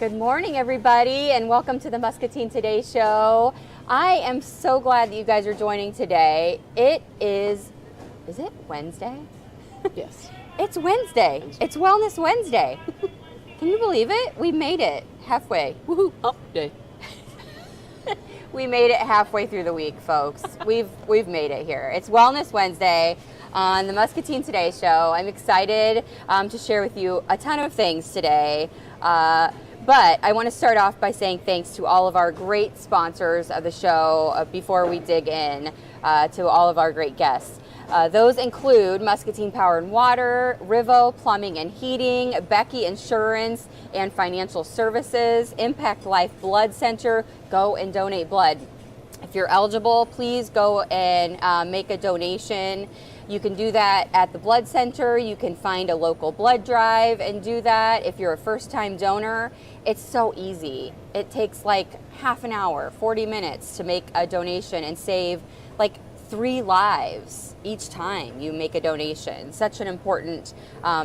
Good morning, everybody, and welcome to the Muscatine Today show. I am so glad that you guys are joining today. Is it Wednesday? Yes. It's Wednesday. It's Wellness Wednesday. Can you believe it? We made it halfway. Woohoo. Hump day. We made it halfway through the week, folks. We've made it here. It's Wellness Wednesday on the Muscatine Today show. I'm excited to share with you a ton of things today. But I want to start off by saying thanks to all of our great sponsors of the show before we dig in to all of our great guests. Those include Muscatine Power and Water, Rivo Plumbing and Heating, Becky Insurance and Financial Services, Impact Life Blood Center. Go and donate blood. If you're eligible, please go and make a donation. You can do that at the blood center. You can find a local blood drive and do that. If you're a first-time donor, it's so easy. It takes like half an hour, 40 minutes to make a donation and save like 3 lives each time you make a donation. Such an important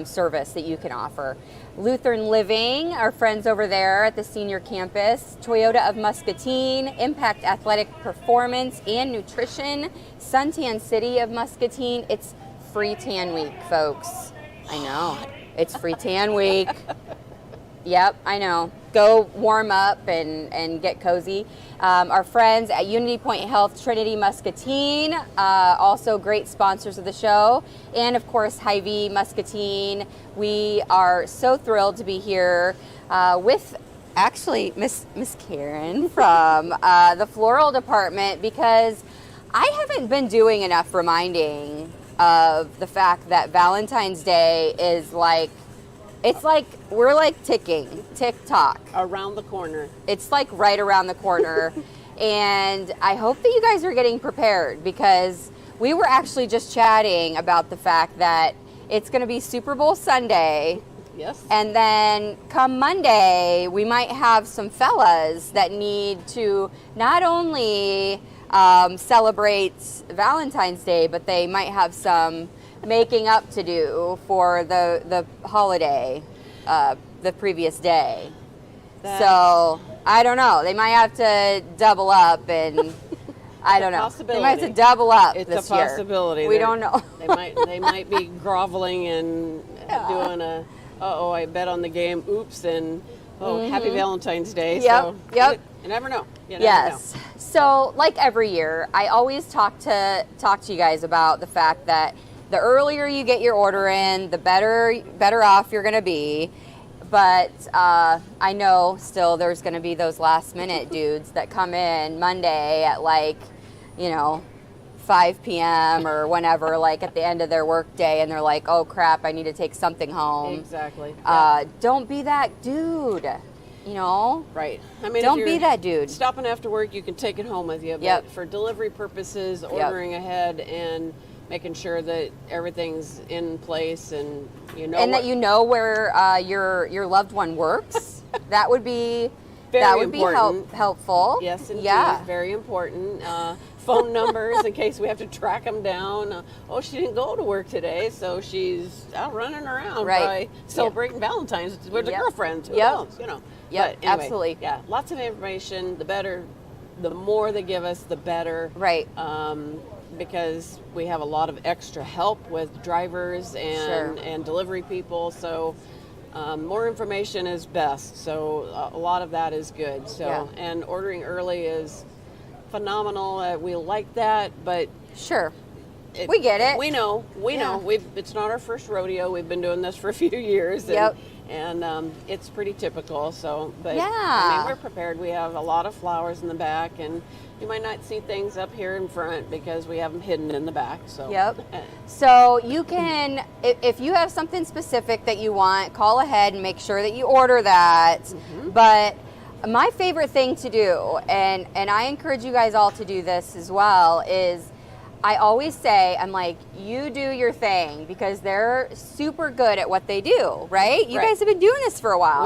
service that you can offer. Lutheran Living, our friends over there at the senior campus, Toyota of Muscatine, Impact Athletic Performance and Nutrition, Suntan City of Muscatine. It's free tan week, folks. I know. It's free tan week. Yep, I know. Go warm up and get cozy. Our friends at Unity Point Health Trinity Muscatine, also great sponsors of the show. And of course, Hy-Vee Muscatine. We are so thrilled to be here with actually Miss Karen from the floral department, because I haven't been doing enough reminding of the fact that Valentine's Day is like, it's like we're like tick-tock. Around the corner. It's like right around the corner. And I hope that you guys are getting prepared, because we were actually just chatting about the fact that it's going to be Super Bowl Sunday. Yes. And then come Monday, we might have some fellas that need to not only celebrate Valentine's Day, but they might have some making up to do for the holiday the previous day. So I don't know. They might have to double up, and I don't know. They might have to double up it's this year. It's a possibility. We don't know. They might be groveling and doing I bet on the game. Oops, and happy Valentine's Day. Yep. So Yep. You never know. You never Yes. know. So like every year, I always talk to you guys about the fact that the earlier you get your order in, the better off you're going to be. But I know still there's going to be those last minute dudes that come in Monday at 5 p.m. or whenever, like at the end of their work day, and they're like, oh crap, I need to take something home. Exactly. Don't be that dude. Right. I mean, don't be that dude. Stopping after work, you can take it home with you. But Yep. for delivery purposes, ordering ahead and making sure that everything's in place and that you know where your loved one works. That would be helpful. Yes, indeed. Yeah. Very important. Phone numbers in case we have to track them down. She didn't go to work today, so she's out running around, right? Celebrating Valentine's with her girlfriends. Who Yep. knows, Yep. But anyway, Absolutely. Yeah, lots of information. The better, the more they give us, the better. Right. Because we have a lot of extra help with drivers and delivery people, so more information is best. So a lot of that is good. So and ordering early is phenomenal. We like that, but sure, we get it. We know. It's not our first rodeo. We've been doing this for a few years. And it's pretty typical. So, but I mean, we're prepared. We have a lot of flowers in the back, and you might not see things up here in front because we have them hidden in the back. So So you can, if you have something specific that you want, call ahead and make sure that you order that. Mm-hmm. But my favorite thing to do, and I encourage you guys all to do this as well, is I always say, I'm like, you do your thing, because they're super good at what they do, right? You guys have been doing this for a while.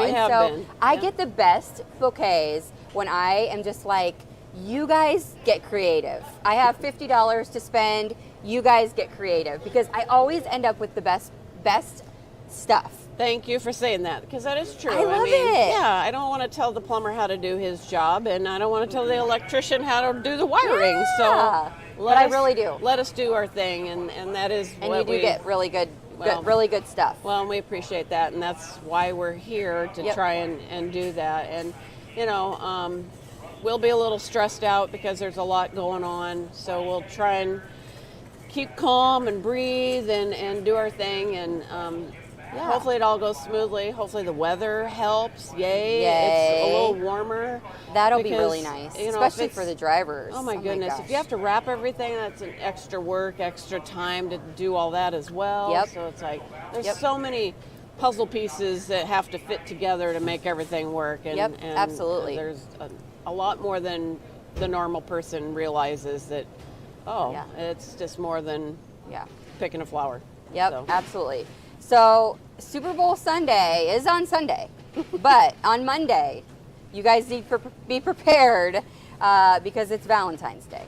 I get the best bouquets when I am just like, you guys get creative. I have $50 to spend. You guys get creative, because I always end up with the best stuff. Thank you for saying that, because that is true. I love it. Yeah, I don't want to tell the plumber how to do his job, and I don't want to tell the electrician how to do the wiring. Yeah. So, But I really do. Let us do our thing, and that is And what you do get really good, really good stuff. Well, and we appreciate that, and that's why we're here to try and do that. And we'll be a little stressed out because there's a lot going on, so we'll try and keep calm and breathe and do our thing, and hopefully it all goes smoothly. Hopefully the weather helps. Yay. It's a little warmer. That'll be really nice, especially for the drivers. Oh my goodness. If you have to wrap everything, that's an extra work, extra time to do all that as well. Yep. So it's like there's so many puzzle pieces that have to fit together to make everything work. And, and absolutely. There's a lot more than the normal person realizes that, it's just more than picking a flower. Yep, So. absolutely. So Super Bowl Sunday is on Sunday, but on Monday, you guys need to be prepared because it's Valentine's Day.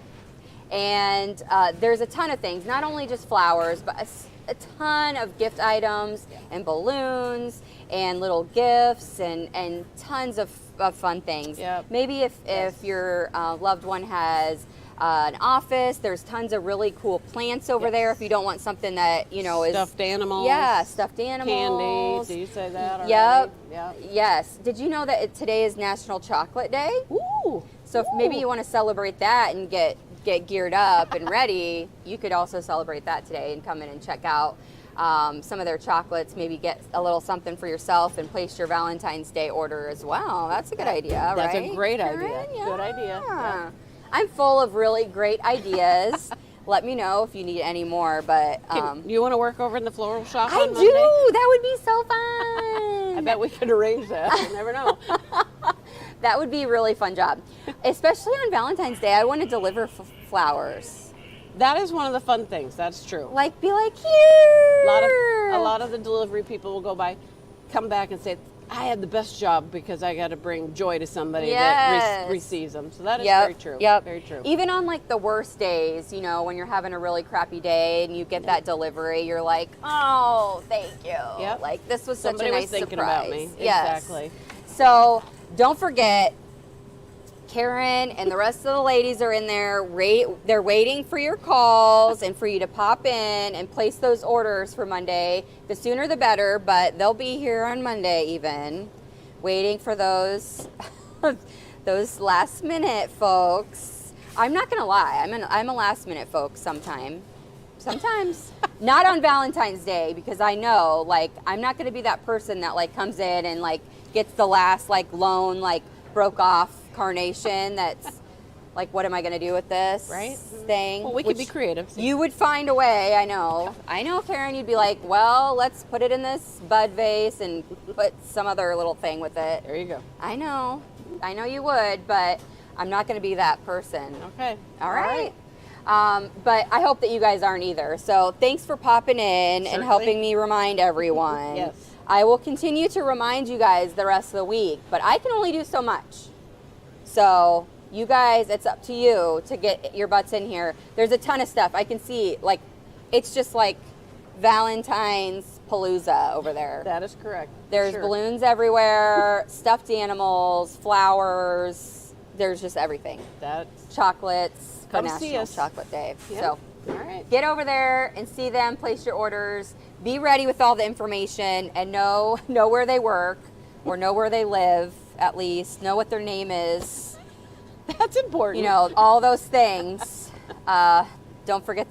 And there's a ton of things, not only just flowers, but a ton of gift items and balloons and little gifts and tons of fun things. Yep. Maybe if your loved one has an office, there's tons of really cool plants over there if you don't want something that, is... Stuffed animals. Yeah, stuffed animals. Candy. Do you say that already? Yep. Yep. Yes. Did you know that today is National Chocolate Day? Ooh. So if maybe you want to celebrate that and get geared up and ready, you could also celebrate that today and come in and check out some of their chocolates, maybe get a little something for yourself and place your Valentine's Day order as well. That's a good idea, That's right? a great idea. Yeah. Good idea. Yeah. I'm full of really great ideas. Let me know if you need any more, but... Do you want to work over in the floral shop I on do! Monday? That would be so fun! I bet we could arrange that. You never know. That would be a really fun job. Especially on Valentine's Day, I want to deliver flowers. That is one of the fun things. That's true. Be like, here! A lot of the delivery people will come back and say, I had the best job because I got to bring joy to somebody that receives them. So that is very true. Yep. Very true. Even on the worst days, when you're having a really crappy day and you get that delivery, you're like, oh, thank you. Yep. This was Somebody such a nice was thinking surprise. about me. Yes. Exactly. So don't forget, Karen and the rest of the ladies are in there. They're waiting for your calls and for you to pop in and place those orders for Monday. The sooner the better, but they'll be here on Monday even, waiting for those those last minute folks. I'm not gonna lie, I'm a last minute folks sometimes. Not on Valentine's Day, because I know I'm not gonna be that person that comes in and gets the last lone broke off carnation that's what am I going to do with this thing? Well, we could be creative. You would find a way, I know, Karen. You'd be like, well, let's put it in this bud vase and put some other little thing with it. There you go. I know you would, but I'm not going to be that person. Okay. All right. But I hope that you guys aren't either. So thanks for popping in and helping me remind everyone. Yes. I will continue to remind you guys the rest of the week, but I can only do so much. So you guys, it's up to you to get your butts in here. There's a ton of stuff. I can see, it's just Valentine's Palooza over there. That is correct. There's balloons everywhere, stuffed animals, flowers. There's just everything. Chocolates for National Chocolate Day. Yep. So all right. Get over there and see them, place your orders, be ready with all the information, and know where they work or know where they live, at least. Know what their name is. That's important. All those things. Don't forget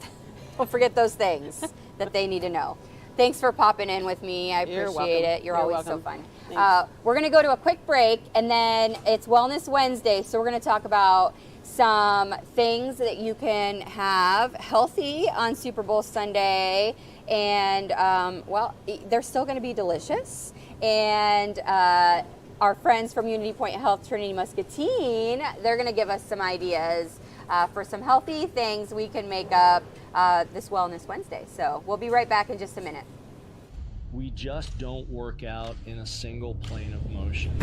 those things that they need to know. Thanks for popping in with me. I appreciate it. You're always welcome. so fun. We're going to go to a quick break, and then it's Wellness Wednesday, so we're going to talk about some things that you can have healthy on Super Bowl Sunday, and they're still going to be delicious. And our friends from Unity Point Health Trinity Muscatine, they're going to give us some ideas for some healthy things we can make up this Wellness Wednesday. So we'll be right back in just a minute. We just don't work out in a single plane of motion.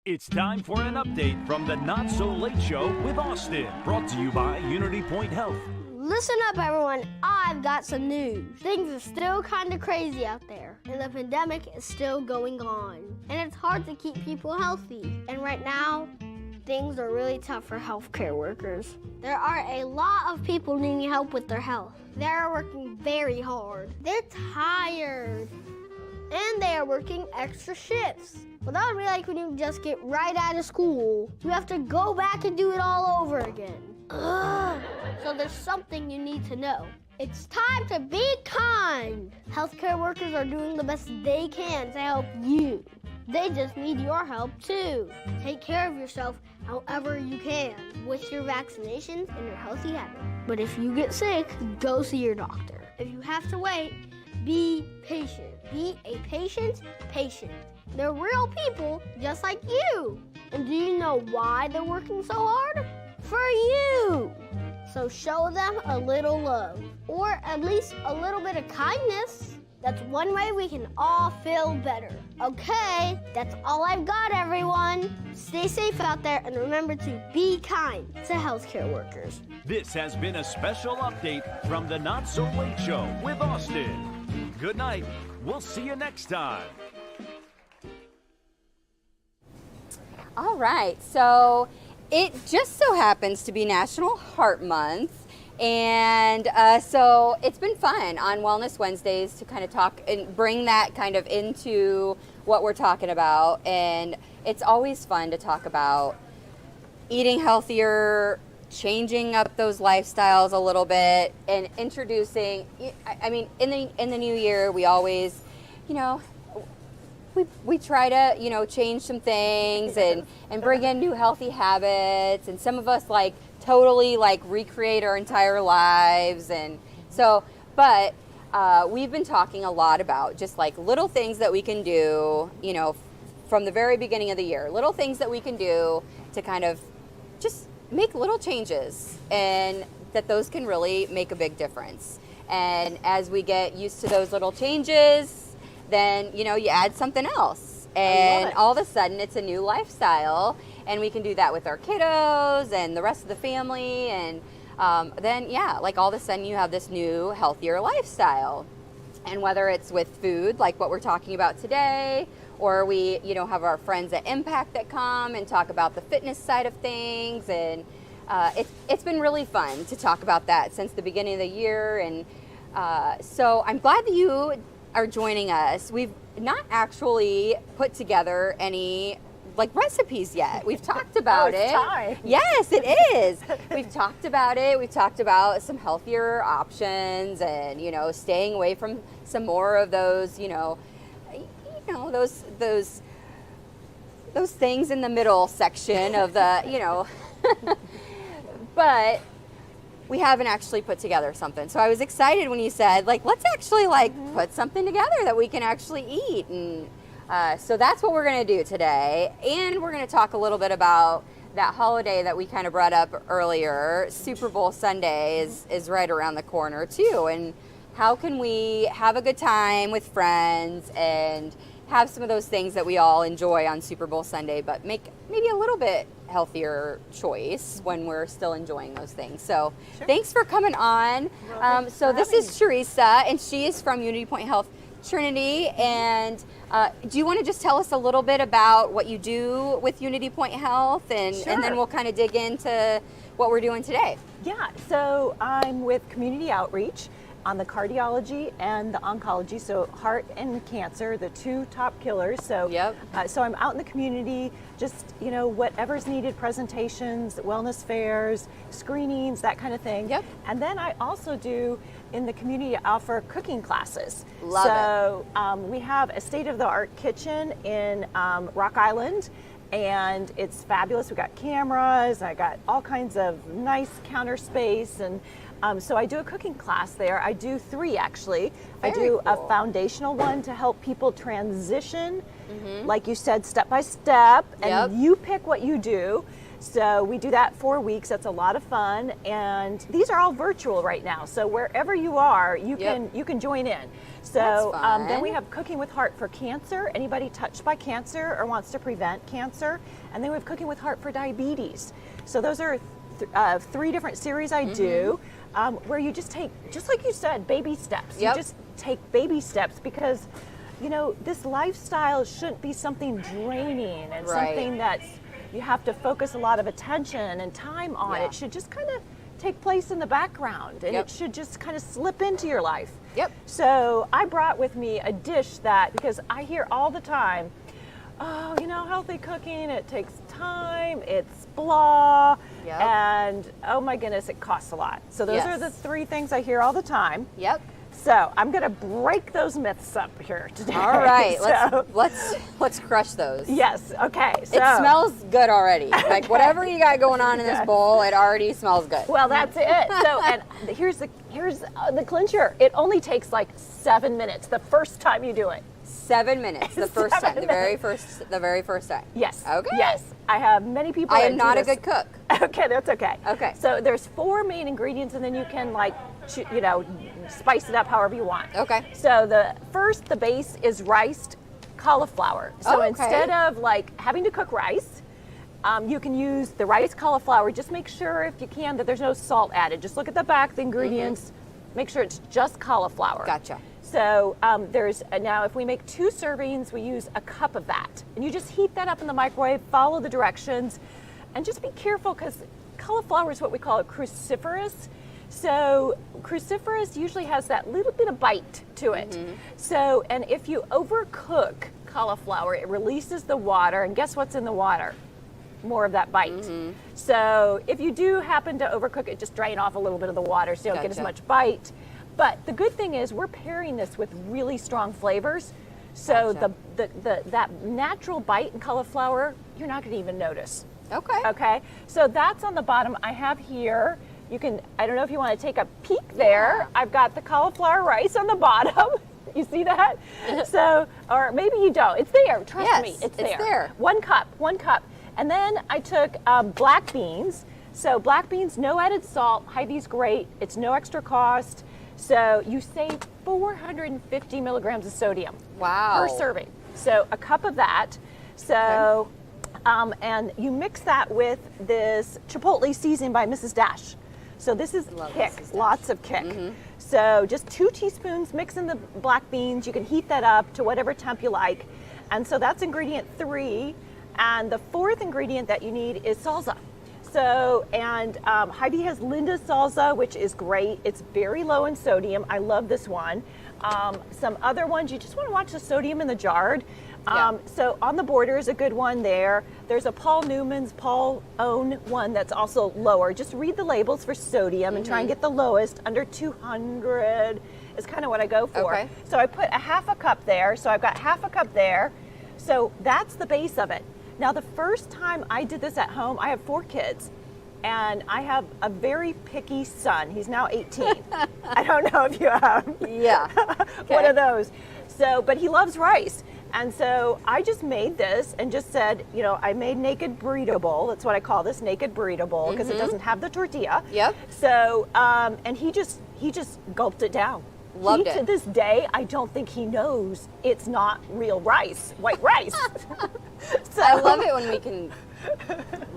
It's time for an update from the Not So Late Show with Austin, brought to you by Unity Point Health. Listen up, everyone. I've got some news. Things are still kind of crazy out there, and the pandemic is still going on. And it's hard to keep people healthy. And right now, things are really tough for healthcare workers. There are a lot of people needing help with their health. They are working very hard. They're tired. And they are working extra shifts. Well, that would be like when you just get right out of school. You have to go back and do it all over again. Ugh. So there's something you need to know. It's time to be kind. Healthcare workers are doing the best they can to help you. They just need your help too. Take care of yourself however you can with your vaccinations and your healthy habits. But if you get sick, go see your doctor. If you have to wait, be patient. Be a patient patient. They're real people just like you. And do you know why they're working so hard? For you. So show them a little love, or at least a little bit of kindness. That's one way we can all feel better. Okay, that's all I've got, everyone. Stay safe out there and remember to be kind to healthcare workers. This has been a special update from the Not So Late Show with Austin. Good night. We'll see you next time. All right, so it just so happens to be National Heart Month, and so it's been fun on Wellness Wednesdays to kind of talk and bring that kind of into what we're talking about, and it's always fun to talk about eating healthier, changing up those lifestyles a little bit, and introducing, I mean, in the new year, we always, you know, we try to, you know, change some things and bring in new healthy habits, and some of us like totally like recreate our entire lives, and so, but we've been talking a lot about just like little things that we can do, you know, from the very beginning of the year, little things that we can do to kind of just make little changes, and that those can really make a big difference. And as we get used to those little changes, then, you know, you add something else, and all of a sudden it's a new lifestyle, and we can do that with our kiddos and the rest of the family, and then, yeah, like all of a sudden you have this new, healthier lifestyle. And whether it's with food, like what we're talking about today, or we, you know, have our friends at Impact that come and talk about the fitness side of things, and it's been really fun to talk about that since the beginning of the year, and so I'm glad that you are joining us. We've not actually put together any like recipes yet. We've talked about it. Time. Yes, it is. We've talked about it. We've talked about some healthier options, and, you know, staying away from some more of those, those things in the middle section of the, you know, but we haven't actually put together something. So I was excited when you said, like, let's actually like put something together that we can actually eat. And so that's what we're gonna do today. And we're gonna talk a little bit about that holiday that we kind of brought up earlier. Super Bowl Sunday is right around the corner too. And how can we have a good time with friends and have some of those things that we all enjoy on Super Bowl Sunday, but make maybe a little bit healthier choice when we're still enjoying those things. So thanks for coming on. So this is Teresa, and she is from Unity Point Health Trinity. And do you want to just tell us a little bit about what you do with Unity Point Health, and then we'll kind of dig into what we're doing today? Yeah, so I'm with Community Outreach on the cardiology and the oncology, so heart and cancer, the two top killers. So, so I'm out in the community, just, you know, whatever's needed, presentations, wellness fairs, screenings, that kind of thing. And then I also do in the community offer cooking classes. So we have a state-of-the-art kitchen in Rock Island, and it's fabulous. We've got cameras, I got all kinds of nice counter space, and so I do a cooking class there. I do 3 actually. I do a foundational one to help people transition, like you said, step by step, and you pick what you do. So we do that 4 weeks. That's a lot of fun, and these are all virtual right now. So wherever you are, you can join in. So That's then we fun. have Cooking with Heart for cancer, anybody touched by cancer or wants to prevent cancer. And then we have Cooking with Heart for diabetes. So those are 3 different series I do where you just take, just like you said, baby steps. Yep. You just take baby steps because, you know, this lifestyle shouldn't be something draining and Right. something that's, you have to focus a lot of attention and time on. Yeah. It should just kind of take place in the background and Yep. it should just kind of slip into your life. Yep. So I brought with me a dish that, because I hear all the time, oh, you know, healthy cooking, it takes time, it's blah, Yep. and oh my goodness, it costs a lot. So those Yes. are the 3 things I hear all the time. Yep. So I'm gonna break those myths up here today. All right. So, Let's crush those. yes, okay. So It smells good already. Like whatever you got going on in this Yes. bowl, it already smells good. well, that's it. So, and here's the clincher. It only takes like 7 minutes the first time you do it. 7 minutes the first 7 time, the very first time. Yes. Okay. Yes. I have many people. I that am do not a this. good cook. Okay, that's okay. Okay. So there's 4 main ingredients, and then you can you know, spice it up however you want. Okay. So the base is riced cauliflower. So Okay. instead of like having to cook rice, you can use the rice cauliflower. Just make sure, if you can, that there's no salt added. Just look at the back, the ingredients. Make sure it's just cauliflower. Gotcha. So now if we make 2 servings, we use a cup of that. And you just heat that up in the microwave, follow the directions, and just be careful because cauliflower is what we call a cruciferous. So cruciferous usually has that little bit of bite to it. So, and if you overcook cauliflower, it releases the water, and guess what's in the water? More of that bite. So if you do happen to overcook it, just drain off a little bit of the water so you don't get as Gotcha. much bite. But the good thing is we're pairing this with really strong flavors. So Gotcha. that natural bite in cauliflower, you're not gonna even notice. Okay. Okay, so that's on the bottom. I have here, you can, I don't know if you want to take a peek there. Yeah. I've got the cauliflower rice on the bottom. You see that? So, or maybe you don't. It's there, trust Yes, me, it's it's there. there. 1 cup. And then I took black beans. So black beans, no added salt. Hy-Vee's great. It's no extra cost. So you save 450 milligrams of sodium Wow. per serving. So a cup of that. So, and you mix that with this Chipotle seasoning by Mrs. Dash. So this is Love kick, Mrs. Dash. lots of kick. So just 2 teaspoons, mix in the black beans. You can heat that up to whatever temp you like. And so that's ingredient 3. And the 4th ingredient that you need is salsa. So, and Hy-Vee has Linda's salsa, which is great. It's very low in sodium. I love this one. Some other ones, you just want to watch the sodium in the jar. So On the Border is a good one there. There's a Paul Newman's Paul Own one that's also lower. Just read the labels for sodium and try and get the lowest. Under 200 is kind of what I go for. Okay. So I put a half a cup there. So I've got half a cup there. So that's the base of it. Now, the first time I did this at home, I have 4 kids, and I have a very picky son. He's now 18. I don't know if you have. Yeah. One of those. So, but he loves rice. And so I just made this and just said, you know, I made naked burrito bowl. That's what I call this, naked burrito bowl, because it doesn't have the tortilla. Yep. So, and he just gulped it down. Loved it. To this day, I don't think he knows it's not real rice, white rice. So, I love it when we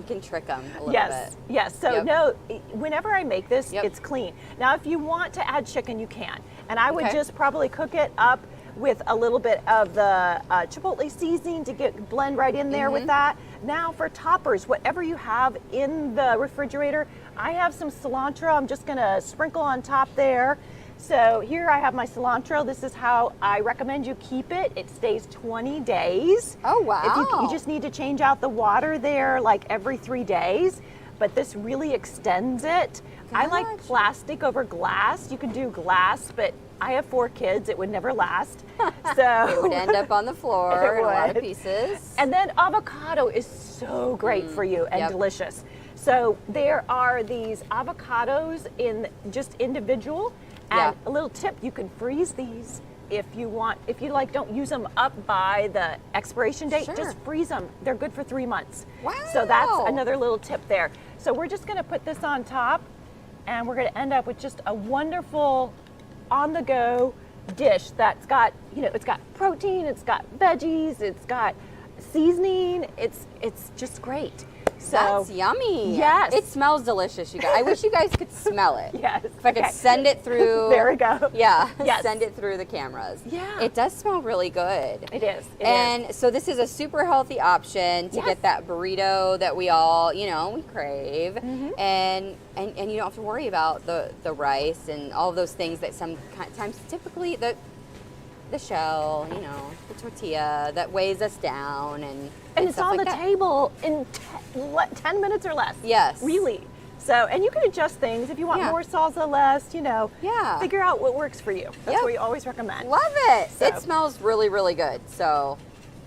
can trick them a little yes, bit. yes. So Yep. no, whenever I make this, Yep. it's clean. Now, if you want to add chicken, you can. And I would Okay. just probably cook it up with a little bit of the Chipotle seasoning to blend right in there with that. Now for toppers, whatever you have in the refrigerator, I have some cilantro. I'm just gonna sprinkle on top there. So here I have my cilantro. This is how I recommend you keep it. It stays 20 days. Oh, wow. If you just need to change out the water there like every 3 days, but this really extends it. I like Gotcha. plastic over glass. You can do glass, but I have 4 kids. It would never last. So It would end up on the floor It in a lot of would. pieces. And then avocado is so great for you and Yep. delicious. So there are these avocados in just individual. And Yeah. a little tip, you can freeze these if you want. If you like, don't use them up by the expiration date, Sure. just freeze them. They're good for 3 months. Wow. So that's another little tip there. So we're just gonna put this on top, and we're gonna end up with just a wonderful on-the-go dish that's got, it's got protein, it's got veggies, it's got seasoning. It's just great. So that's yummy. Yes. It smells delicious, you guys. I wish you guys could smell it. Yes. If I could send it through. There we go. Yeah. Yes. Send it through the cameras. Yeah. It does smell really good. It is. And so this is a super healthy option to get that burrito that we all, we crave. And you don't have to worry about the rice and all of those things that sometimes typically the shell, the tortilla that weighs us down and it's on the table in 10 minutes or less. Yes. Really. So, and you can adjust things if you want more salsa, less, figure out what works for you. That's what we always recommend. Love it. So. It smells really, really good. So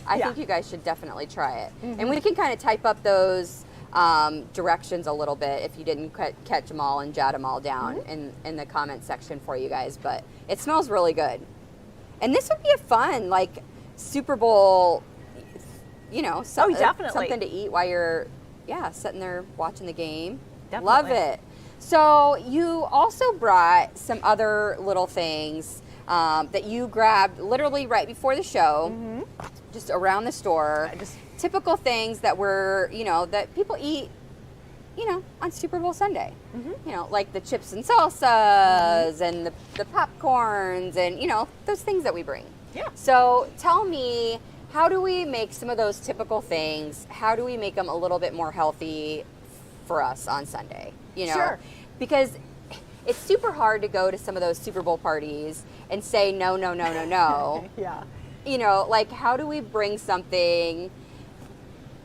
I think you guys should definitely try it. And we can kind of type up those directions a little bit if you didn't catch them all and jot them all down in the comment section for you guys. But it smells really good. And this would be a fun, Super Bowl, definitely. something to eat while you're, sitting there watching the game. Definitely. Love it. So you also brought some other little things that you grabbed literally right before the show, just around the store. Typical things that were, that people eat, on Super Bowl Sunday. Like the chips and salsas and the popcorns and, those things that we bring. Yeah. So tell me, how do we make some of those typical things? How do we make them a little bit more healthy for us on Sunday? Sure. Because it's super hard to go to some of those Super Bowl parties and say, no. Yeah. How do we bring something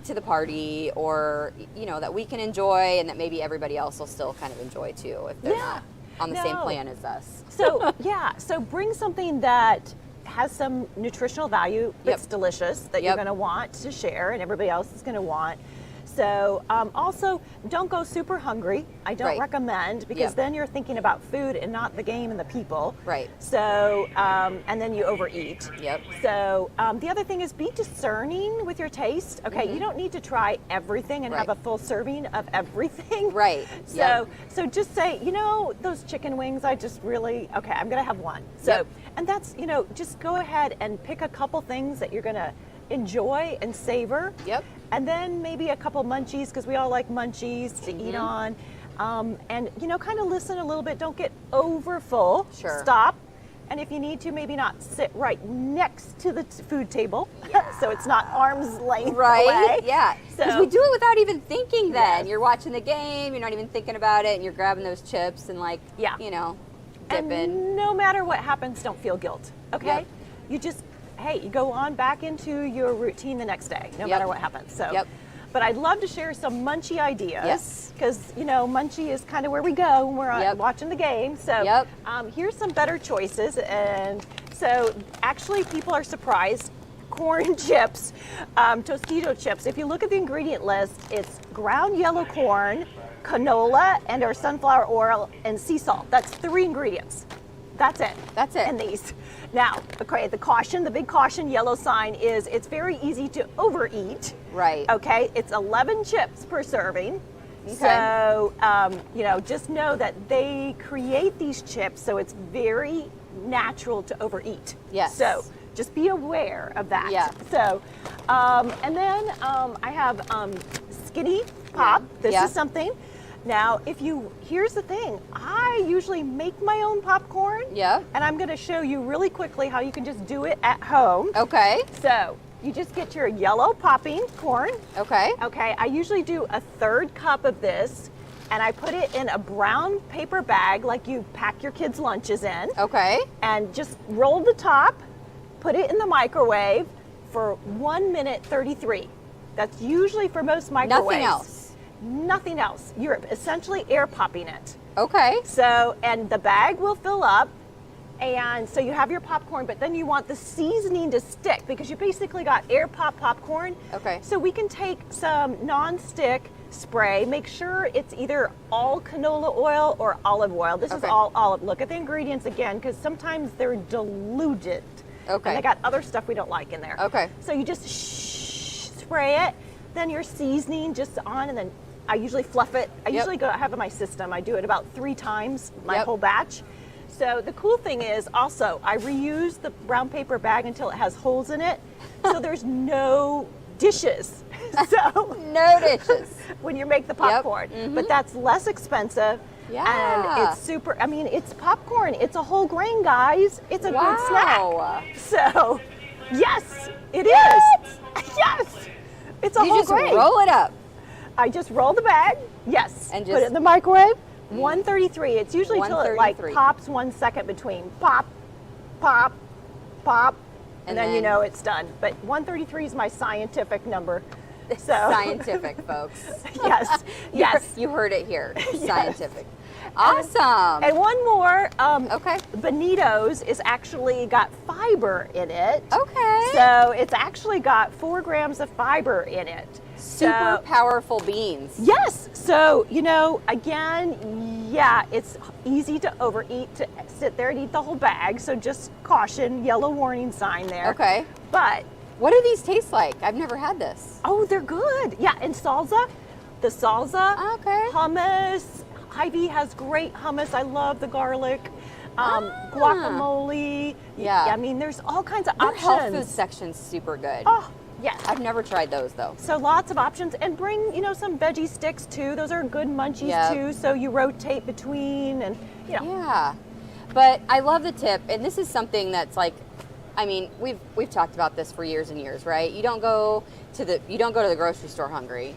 to the party or, that we can enjoy and that maybe everybody else will still kind of enjoy too if they're not on the same plan as us? So bring something that has some nutritional value that's delicious that you're going to want to share and everybody else is going to want. So also, don't go super hungry. I don't recommend because then you're thinking about food and not the game and the people. Right. So, and then you overeat. Yep. So the other thing is be discerning with your taste. Okay, you don't need to try everything and have a full serving of everything. Right. So just say, those chicken wings, I just really, I'm going to have one. So, and that's, just go ahead and pick a couple things that you're going to enjoy and savor. Yep. And then maybe a couple munchies because we all like munchies to eat on. And, kind of listen a little bit. Don't get over full. Sure. Stop. And if you need to, maybe not sit right next to the food table. So it's not arm's length away. Yeah. Because we do it without even thinking then. You're watching the game, you're not even thinking about it, and you're grabbing those chips and dipping. And no matter what happens, don't feel guilt. Okay? Yep. You just, you go on back into your routine the next day, no matter what happens. So, but I'd love to share some munchie ideas. Yes. Because, munchie is kind of where we go when we're watching the game. So here's some better choices. And so actually people are surprised. Corn chips, Tostito chips. If you look at the ingredient list, it's ground yellow corn, canola, and our sunflower oil and sea salt. That's 3 ingredients. That's it. That's it. And these. Now, the big caution yellow sign is it's very easy to overeat. Right. Okay, it's 11 chips per serving. Okay. So, just know that they create these chips, so it's very natural to overeat. Yes. So, just be aware of that. Yeah. So, and then I have Skinny Pop. This is something. Now, here's the thing. I usually make my own popcorn. Yeah. And I'm going to show you really quickly how you can just do it at home. Okay. So, you just get your yellow popping corn. Okay. Okay. I usually do a 1/3 cup of this, and I put it in a brown paper bag like you pack your kids' lunches in. Okay. And just roll the top, put it in the microwave for 1 minute 33. That's usually for most microwaves. Nothing else. Nothing else. You're essentially air popping it. Okay. So, and the bag will fill up, and so you have your popcorn, but then you want the seasoning to stick because you basically got air pop popcorn. Okay. So we can take some non-stick spray. Make sure it's either all canola oil or olive oil. This is all olive. Look at the ingredients again because sometimes they're diluted. Okay. And they got other stuff we don't like in there. Okay. So you just spray it, then your seasoning just on, and then I usually fluff it. I usually have it in my system. I do it about 3 times, my whole batch. So the cool thing is also I reuse the brown paper bag until it has holes in it, so there's no dishes. So no dishes when you make the popcorn. Yep. But that's less expensive. Yeah. And it's super, I mean, it's popcorn. It's a whole grain, guys. It's a good Wow. snack. So, yes, it is. Yes. It's a You whole just grain. roll it up. I just roll the bag. Yes. And put just- it in the microwave. 133. It's usually till it like 133. pops 1 second between pop, pop, pop, and then you then- know it's done. But 133 is my scientific number. So Scientific, folks. yes, yes. You heard it here. Scientific. Awesome. And one more. Okay. Bonito's is actually got fiber in it. Okay. So it's actually got 4 grams of fiber in it. Super So- powerful beans. Yes. So, you know, again, yeah, it's easy to overeat, to sit there and eat the whole bag. So just caution, yellow warning sign there. Okay. But, What do these taste like? I've never had this. oh, they're good. Yeah, and salsa, the salsa, Okay. hummus. Hy-Vee has great hummus. I love the garlic. Guacamole. Yeah. I mean, there's all kinds of Their options. health food section's super good. Oh, yes. I've never tried those though. So lots of options, and bring, you know, some veggie sticks too. Those are good munchies Yep. too. So you rotate between, and you know, Yeah. But I love the tip, and this is something that's like, I mean, we've talked about this for years and years, right? You don't go to the grocery store hungry.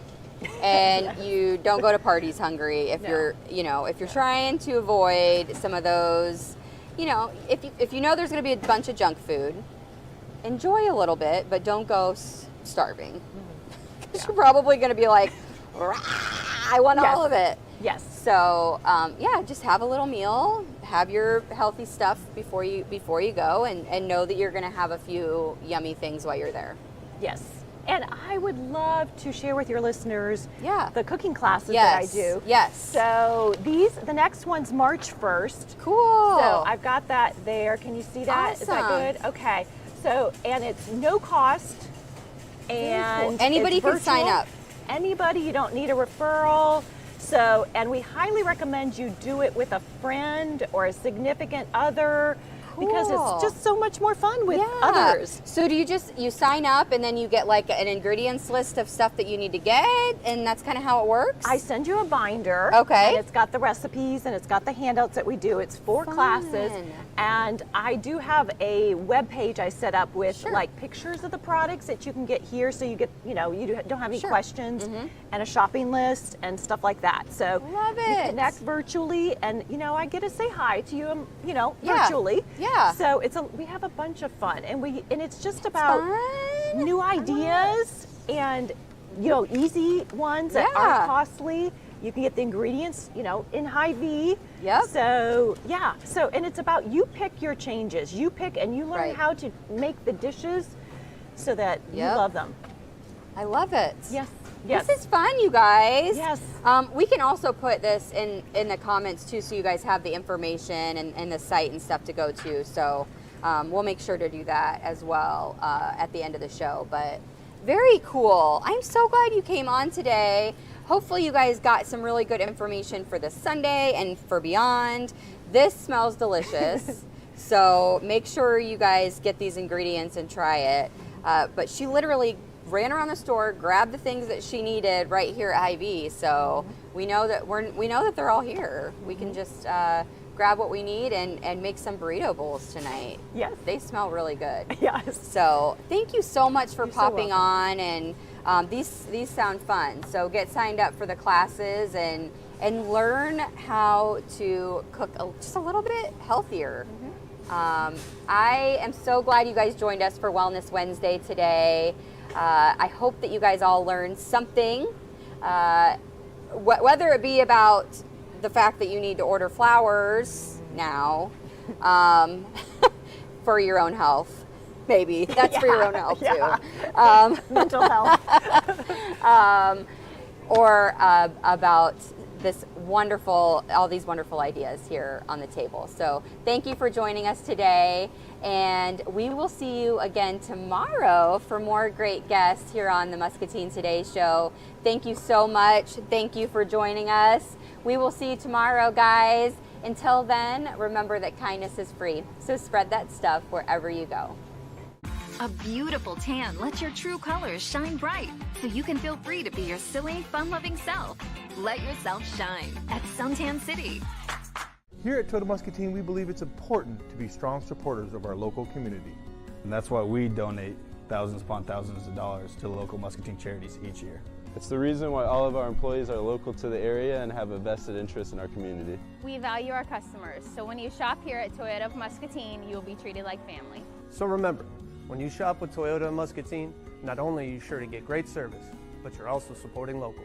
And you don't go to parties hungry if No. you're, you know, if you're trying to avoid some of those, you know, if you know there's going to be a bunch of junk food, enjoy a little bit, but don't go starving. Because you're probably going to be like, "Rah, I want Yes. all of it." yes, So yeah, just have a little meal, have your healthy stuff before you go, and know that you're going to have a few yummy things while you're there. yes. And I would love to share with your listeners Yeah. the cooking classes Yes. that I do. Yes. So the next one's March 1st. Cool. So I've got that there. Can you see that? Is that Awesome. good? Okay. So, and it's no cost. And cool. Anybody it's can sign virtual. up. Anybody, you don't need a referral. So, and we highly recommend you do it with a friend or a significant other because Cool. it's just so much more fun with Yeah. others. So do you sign up and then you get like an ingredients list of stuff that you need to get, and that's kind of how it works? I send you a binder. Okay. And it's got the recipes and it's got the handouts that we do. It's 4 Fun. classes. And I do have a web page I set up with Sure. like pictures of the products that you can get here, so you get, you know, don't have any Sure. questions, and a shopping list and stuff like that. So Love you it. connect virtually, and you know, I get to say hi to you, you know, Yeah. virtually. Yeah. So we have a bunch of fun, and it's just about Fun. new ideas and, you know, easy ones that Yeah. aren't costly. You can get the ingredients, you know, in Hy-Vee. Yep. So yeah. So, and it's about you pick your changes. You pick and you learn Right. how to make the dishes so that Yep. you love them. I love it. Yes. Yes. This is fun, you guys. Yes. We can also put this in the comments too, so you guys have the information and the site and stuff to go to. So we'll make sure to do that as well at the end of the show. But very cool. I'm so glad you came on today. Hopefully you guys got some really good information for this Sunday and for beyond. This smells delicious. So make sure you guys get these ingredients and try it. But she literally ran around the store, grabbed the things that she needed right here at Hy-Vee. So we know that they're all here. We can just grab what we need and make some burrito bowls tonight. Yes. They smell really good. Yes. So thank you so much for You're so popping welcome. on, and these sound fun. So get signed up for the classes and learn how to cook just a little bit healthier. I am so glad you guys joined us for Wellness Wednesday today. I hope that you guys all learned something, whether it be about the fact that you need to order flowers now for your own health. Maybe that's for your own health too. Mental health. Or about all these wonderful ideas here on the table. So thank you for joining us today, and we will see you again tomorrow for more great guests here on the Muscatine Today Show. Thank you so much. Thank you for joining us. We will see you tomorrow, guys. Until then, remember that kindness is free, so spread that stuff wherever you go. A beautiful tan lets your true colors shine bright, so you can feel free to be your silly, fun-loving self. Let yourself shine at Suntan City. Here at Toyota Muscatine, we believe it's important to be strong supporters of our local community. And that's why we donate thousands upon thousands of dollars to local Muscatine charities each year. It's the reason why all of our employees are local to the area and have a vested interest in our community. We value our customers, so when you shop here at Toyota of Muscatine, you will be treated like family. So remember, when you shop with Toyota of Muscatine, not only are you sure to get great service, but you're also supporting local.